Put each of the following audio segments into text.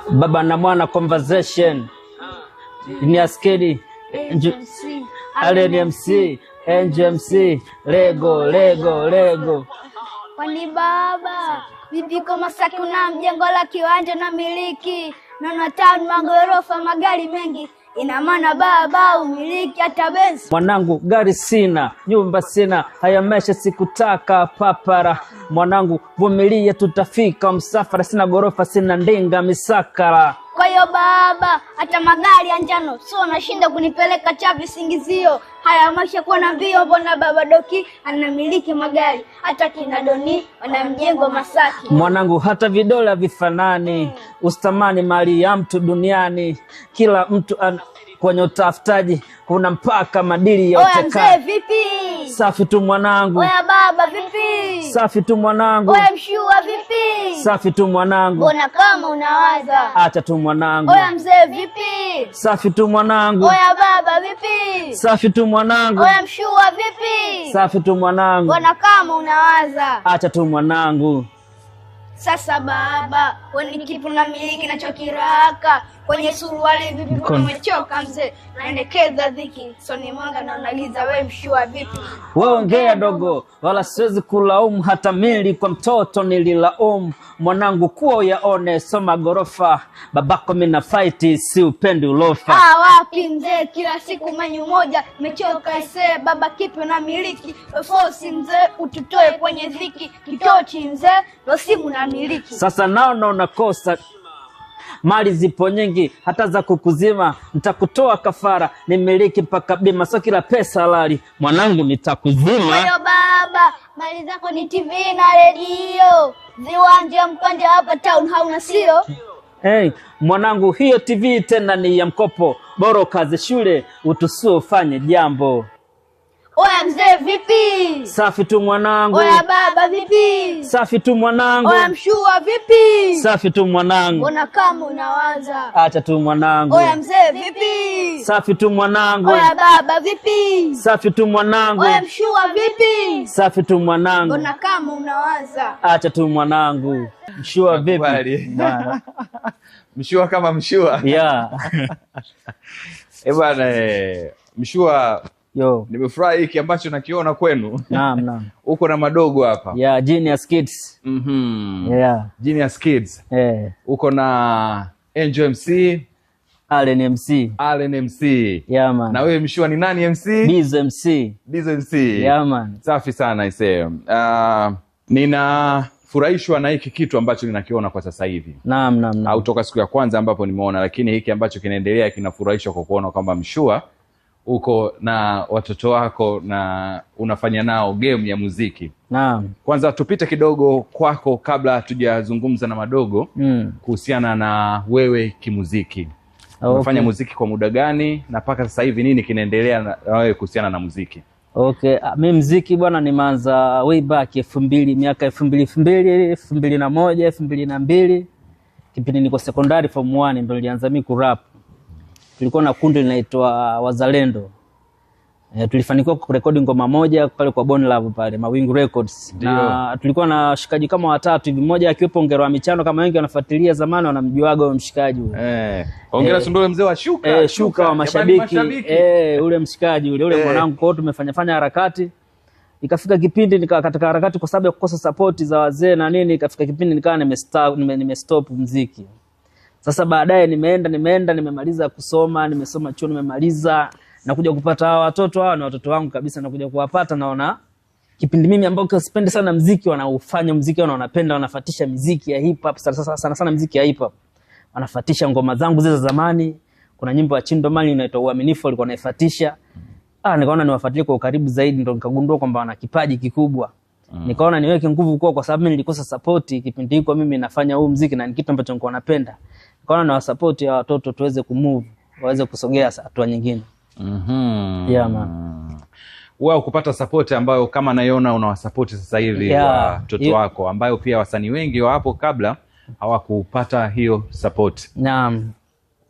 Baba na Mwana conversation. Ni askeri. Allen MC. NGMC. Lego. Kwani baba, vipi kwa Masaki una mjengo la kiwanja na miliki? Naona town magorofa magari mengi. Ina maana baba umiliki hata Benz. Mwanangu gari sina, nyumba sina, haya maisha sikutaka papara. Mwanangu vumilia tutafika msafara, sina gorofa sina ndinga misakara. Kwa hiyo baba, hata magari ya njano sio nashinda kunipeleka chapi singizio. Haya maisha kuwa na mbio, mbona baba Doki anamiliki magari, hata kina Doni wana mjengo Masaki. Mwanangu hata vidole vifanani, ustamani mali ya mtu duniani. Kila mtu kwenye utafutaji kuna mpaka madili ya uteka. Oya mzee vipi? Safi tu mwanangu. Oya baba vipi? Safi tu mwanangu. Oya mshua vipi? Safi tu mwanangu. Mbona kama unawaza? Acha tu mwanangu. Oya mzee vipi? Safi tu mwanangu. Oya baba vipi? Safi tu mwanangu. Oya mshua vipi? Safi tu mwanangu. Mbona kama unawaza? Acha tu mwanangu. Sasa baba, wewe ni kipi unamiliki nachokiraka? Kwenye suruali vipi umechoka mzee? Naendekeza dhiki. Soni mwanga na unaliza wewe mshua vipi? Wewe ongea dogo, wala siwezi kulaumu hata mili kwa mtoto nililaumu. Mwanangu kuwa yaone soma gorofa, babako mimi na fight si upendi ulofa. Wapi mzee, kila siku menyu moja, mechoka ise baba kipi unamiliki? Force mzee ututoe kwenye dhiki, kitochi mzee ndo simu namiliki. Sasa naona unakosa. Mali zipo nyingi hata za kukuzima, nitakutoa kafara nimiliki mpaka bima, sio kila pesa halali mwanangu nitakuzima. Kwa hiyo baba, mali zako ni TV na radio, viwanja mpande hapa town hauna sio? Hey, mwanangu hiyo TV tena ni ya mkopo, bora kazi shule utusio ufanye jambo. Oya mzee vipi? Safi tu mwanangu. Oya baba vipi? Safi tu mwanangu. Oya mshua vipi? Safi tu mwanangu. Mbona kama unawaza? Acha tu mwanangu. Oya mzee vipi? Safi tu mwanangu. Oya baba vipi? Safi tu mwanangu. Oya mshua vipi? Safi tu mwanangu. Mbona kama unawaza? Acha tu mwanangu. Mshua vipi? Mshua kama mshua. Yeah. Bwana mshua. Yo. Nimefurahi hiki ambacho nakiona kwenu. Naam. Uko na madogo hapa. Yeah, Genius Kids. Yeah. Genius Kids. Uko na NGMC, Allen MC. Allen MC. Yeah man. Na wewe mshua ni nani MC? Dizo MC. Dizo MC. Yeah man. Safi sana isee. Ninafurahishwa na hiki kitu ambacho ninakiona kwa sasa hivi. Naam. Au toka siku ya kwanza ambapo nimeona, lakini hiki ambacho kinaendelea kinafurahisha kwa kuona kwamba mshua uko na watoto wako na unafanya nao game ya muziki. Naam. Kwanza tupite kidogo kwako kabla hatujazungumza na madogo kuhusiana na wewe kimuziki. Unafanya muziki kwa muda gani na mpaka sasa hivi nini kinaendelea na wewe kuhusiana na muziki? Okay, mimi muziki bwana nimeanza way back 2000, miaka 2001, 2002. Kipindi niko secondary form 1 ndio nilianza mimi kurap. Tulikuwa na kundi linaitwa Wazalendo. Tulifanikiwa kurekodi ngoma moja pale kwa Bon Love pale Mawingu Records. Na tulikuwa na shikaji kama watatu hivi, mmoja akiwepo Ngero wa Michano, kama wengi wanafuatilia zamani wanamjuaga huyo mshikaji huyo. Hongera Sundule mzee wa Shuka. Shuka wa mashabiki. Ule mshikaji ule mwanangu, kwa tumefanya harakati. Ikafika kipindi nikawa katika harakati kwa sababu ya kukosa support za wazee na nini, ikafika kipindi nikawa nimestop muziki. Sasa baadaye nimeenda nimemaliza kusoma, nimesoma chuo nimemaliza, nakuja kupata hawa watoto, hawa ni watoto wangu kabisa, nakuja kuwapata naona kipindi mimi ambao sipendi sana muziki wanaufanya muziki wanapenda, wanafuatisha muziki ya hip hop sana muziki ya hip hop. Wanafuatisha ngoma zangu zile za zamani, kuna nyimbo ya Chindo Mali inaitwa Uaminifu alikuwa anaifuatisha. Nikaona niwafuatilie kwa ukaribu zaidi, ndo nikagundua kwamba wana kipaji kikubwa. Nikaona niweke nguvu kwa sababu mimi nilikosa support kipindi hiko, mimi nafanya huu muziki na ni kitu ambacho nilikuwa napenda. Nikaona na support ya watoto tuweze kumove, waweze kusogea hatua nyingine. Yeah man. Wao kupata support ambayo kama naiona unawasupport sasa hivi watoto wako, ambayo pia wasanii wengi wa hapo kabla hawakupata hiyo support. Naam.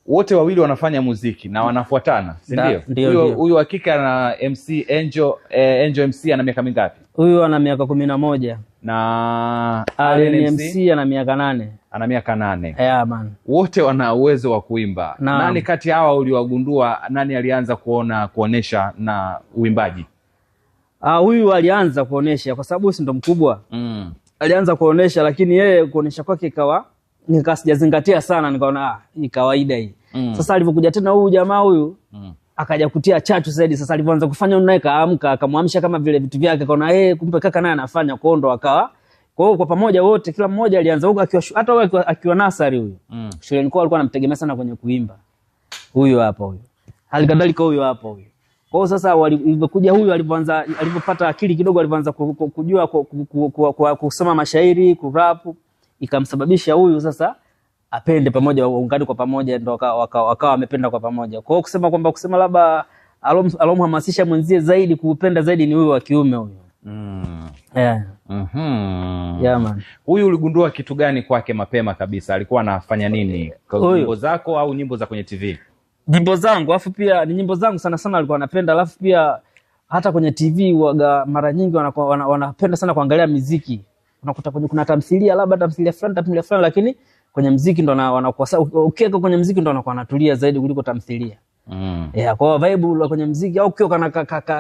Wote wawili wanafanya muziki na wanafuatana, si ndio? Huyu hakika na MC Angel MC ana miaka mingapi? Huyu ana miaka 11. na Allen MC ana miaka 8. Ana miaka 8. Yeah man. Wote wana uwezo wa kuimba. Nani kati hawa uliwagundua, nani alianza kuonesha na uimbaji? Huyu alianza kuonesha kwa sababu si ndo mkubwa. Alianza kuonesha, lakini yeye kuonesha kwake ikawa nikasijazingatia sana, nikaona hii kawaida hii. Sasa alivyokuja tena huyu jamaa huyu akaja kutia chachu zaidi. Sasa alivyoanza kufanya naye kaamka, akamwamsha kama vile vitu vyake, akaona kumbe kaka naye anafanya kondo, akawa kwa hiyo kwa pamoja wote, kila mmoja alianza huko akiwa hata wewe akiwa nasari huyu. Shuleni kwao alikuwa anamtegemea sana kwenye kuimba. Huyu hapa huyu. Halikadhalika huyu hapa huyu. Kwa hiyo sasa walivyokuja huyu alipopata akili kidogo, alianza kujua kusoma mashairi, kurap, ikamsababisha huyu sasa apende pamoja, waungane kwa pamoja, ndio wakawa wamependa kwa pamoja. Kwa hiyo kusema labda alomhamasisha mwenzie zaidi kupenda zaidi ni huyu wa kiume huyu. Yeah. Yeah man. Huyu uligundua kitu gani kwake mapema kabisa? Alikuwa anafanya nini? Nyimbo zako au nyimbo za kwenye TV? Nyimbo zangu, alafu pia ni nyimbo zangu sana sana alikuwa anapenda, alafu pia hata kwenye TV waga mara nyingi wanapenda sana kuangalia muziki. Unakuta kuna tamthilia, labda tamthilia fulani, lakini kwenye muziki ndo wanakuwa ukiweka kwenye muziki ndo wanakuwa wanatulia zaidi kuliko tamthilia. Yeah, kwa vibe kwenye muziki, au ukiwa kana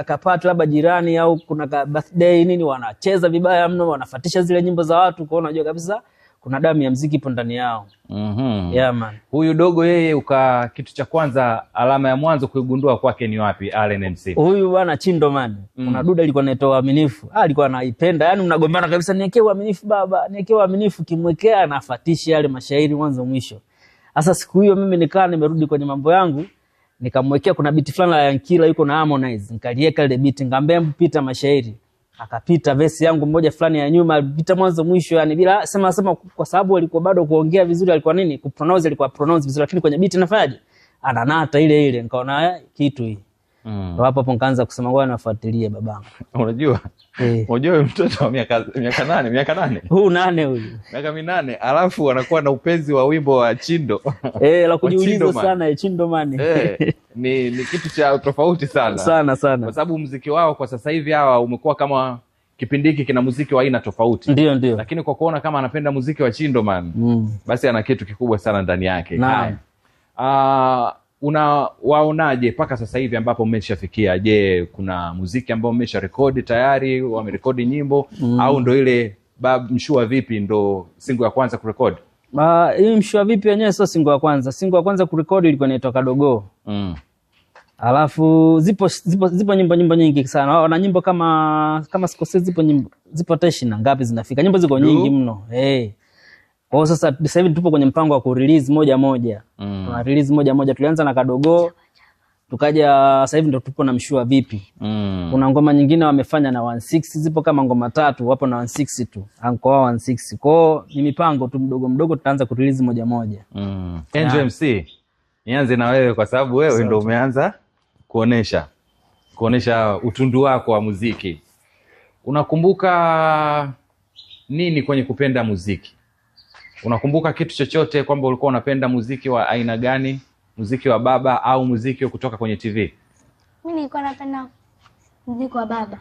kapati labda jirani au kuna birthday nini, wanacheza vibaya mno, wanafatisha zile nyimbo za watu, kwa unajua kabisa kuna damu ya muziki ipo ndani yao. Yeah man. Huyu dogo yeye kitu cha kwanza, alama ya mwanzo kuigundua kwake ni wapi? Allen MC. Huyu bwana Chindo man. Kuna duda alikuwa anaitwa Uaminifu. Alikuwa anaipenda. Yaani mnagombana kabisa, niwekee uaminifu baba, niwekee uaminifu, kimwekea anafatisha yale mashairi mwanzo mwisho. Sasa siku hiyo mimi nikaa nimerudi kwenye mambo yangu, nikamwekea kuna beat fulani la Yankila yuko na Harmonize. Nikalieka ile beat, ngambia mpita mashairi. Akapita verse yangu moja fulani ya nyuma, alipita mwanzo mwisho, yani bila sema kwa sababu alikuwa bado kuongea vizuri, alikuwa nini kupronounce, alikuwa pronounce vizuri, lakini kwenye beat inafanyaje ananata ile nikaona kitu hii. Ndio hapo nikaanza kusema ngoja nafuatilie babangu. Unajua mtoto wa miaka 8 huu 8 huyu miaka 8 alafu anakuwa na upenzi wa wimbo wa Chindo. La kujiuliza sana Chindo man. Ni kitu cha tofauti sana kwa sababu muziki wao kwa sasa hivi hawa umekuwa kama kipindi hiki kina muziki wa aina tofauti. Ndio. Lakini kwa kuona kama anapenda muziki wa Chindo man, basi ana kitu kikubwa sana ndani yake. Waonaje mpaka sasa hivi ambapo mmeshafikia? Je, kuna muziki ambao mmesha rekodi tayari, wamerekodi nyimbo au ndo ile mshua vipi ndo single ya kwanza kurekodi? Hii mshua vipi yenyewe sio single ya kwanza. Single ya kwanza kurekodi ilikuwa inaitwa Kadogo. Alafu zipo nyimbo nyingi sana. Wana nyimbo kama sikosei, zipo teshina ngapi zinafika. Nyimbo ziko nyingi mno. Kwa sasa sasa hivi tupo kwenye mpango wa ku-release moja. Tuna release moja. Tulianza na Kadogo, tukaja sasa hivi ndo tupo na mshua vipi. Kuna ngoma nyingine wamefanya na 16, zipo kama ngoma 3, wapo na 16 tu. Anko 16. Kwa ni mipango tu mdogo tutaanza ku-release moja. Angel MC, nianze na wewe kwa sababu wewe ndo umeanza kuonesha utundu wako wa muziki. Unakumbuka nini kwenye kupenda muziki? Unakumbuka kitu chochote kwamba ulikuwa unapenda muziki wa aina gani? Muziki wa baba au muziki kutoka kwenye TV? Mimi nilikuwa napenda muziki wa baba.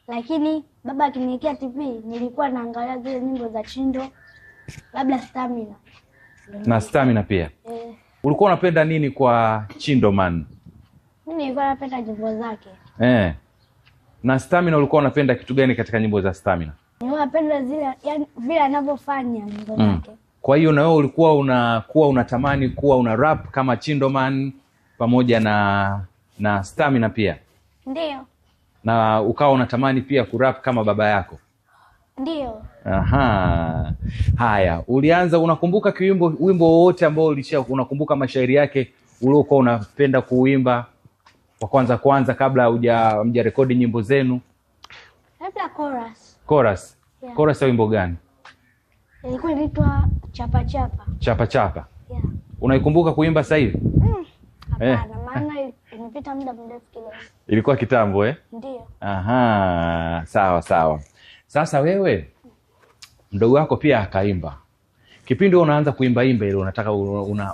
Lakini baba akiniwekea TV nilikuwa naangalia zile nyimbo za Chindo, labda Stamina. Na Stamina pia. Ulikuwa unapenda nini kwa Chindo man? Mimi nilikuwa napenda nyimbo zake. Na Stamina ulikuwa unapenda kitu gani katika nyimbo za Stamina? Ninapenda zile yani vile anavyofanya nyimbo zake. Kwa hiyo na wewe ulikuwa unatamani kuwa una rap kama Chindo man pamoja na Stamina pia? Ndio. Na ukawa unatamani pia kurap kama baba yako? Ndio. Haya, ulianza, unakumbuka wimbo wote ambao unakumbuka mashairi yake uliokuwa unapenda kuimba kwa kwanza kabla hujarekodi nyimbo zenu? Labda Chorus. Yeah. Chorus ya wimbo gani? Ilikuwa inaitwa Chapa. Chapa. Yeah. Unaikumbuka kuimba sasa hivi? Hapana, maana imepita muda mrefu kidogo. Ilikuwa kitambo Ndio. Sawa. Sasa wewe mdogo wako pia akaimba. Kipindi unaanza kuimba ile unataka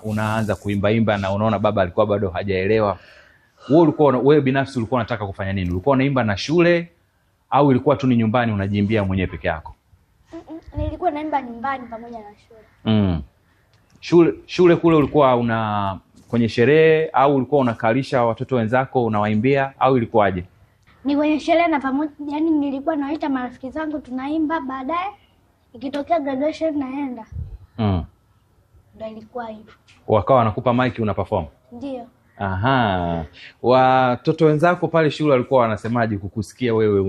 unaanza kuimba na unaona baba alikuwa bado hajaelewa. Wewe binafsi ulikuwa unataka kufanya nini? Ulikuwa unaimba na shule au ilikuwa tu ni nyumbani unajiimbia mwenyewe peke yako? Nilikuwa naimba nyumbani pamoja na shule. Shule kule ulikuwa kwenye sherehe au ulikuwa unakalisha watoto wenzako unawaimbia au ilikuwaje? Ni kwenye sherehe na pamoja, yani nilikuwa naita marafiki zangu tunaimba, baadaye ikitokea graduation naenda. Ndio ilikuwa hivyo. Wakawa wanakupa mic una perform? Ndio. Aha. Watoto wenzako pale shule walikuwa wanasemaje kukusikia wewe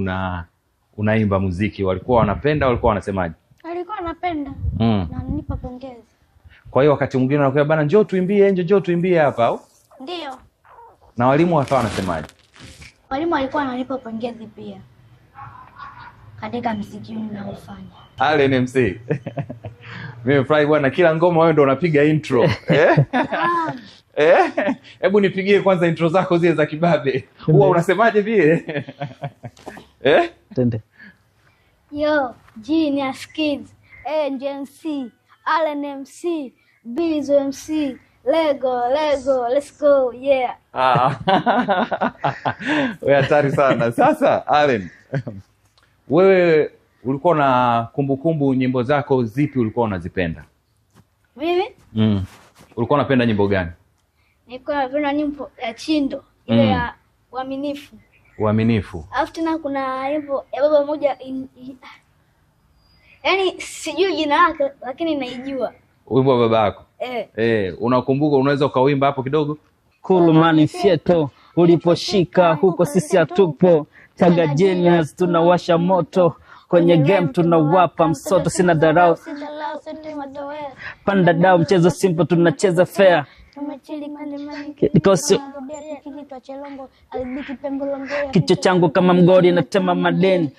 unaimba muziki? Walikuwa wanapenda, walikuwa wanasemaje? Walikuwa wanapenda. Na nipa pongezi. Kwa hiyo wakati mwingine wanakuambia bana njoo tuimbie nje, njoo tuimbie hapa au? Ndio. Na walimu wakawa wanasemaje? Walimu walikuwa wananipa pongezi pia katika muziki ninaofanya. Allen MC. Mimi furahi bwana, kila ngoma wewe ndo unapiga intro. Hebu nipigie kwanza intro zako zile za kibabe. Huwa unasemaje vile? Tende. Yo, Genius Kids, NJMC, Allen MC, Bizo MC, Lego, let's go, yeah. Wewe hatari sana. Sasa Allen, wewe ulikuwa na kumbukumbu nyimbo zako zipi ulikuwa unazipenda? Mimi? Ulikuwa unapenda nyimbo gani? Nilikuwa napenda nyimbo ya Chindo, ile ya Uaminifu. Uaminifu. Alafu tena kuna nyimbo ya baba moja yaani sijui jina lake lakini naijua. Wimbo wa baba yako? Unakumbuka, unaweza ukawimba hapo kidogo? Kulumani fieto uliposhika huko sisi hatupo, Taga Genius tunawasha moto, kwenye game tunawapa msoto, sina dharau panda dao, mchezo simple tunacheza fair, kichwa changu kama mgori na tema madeni.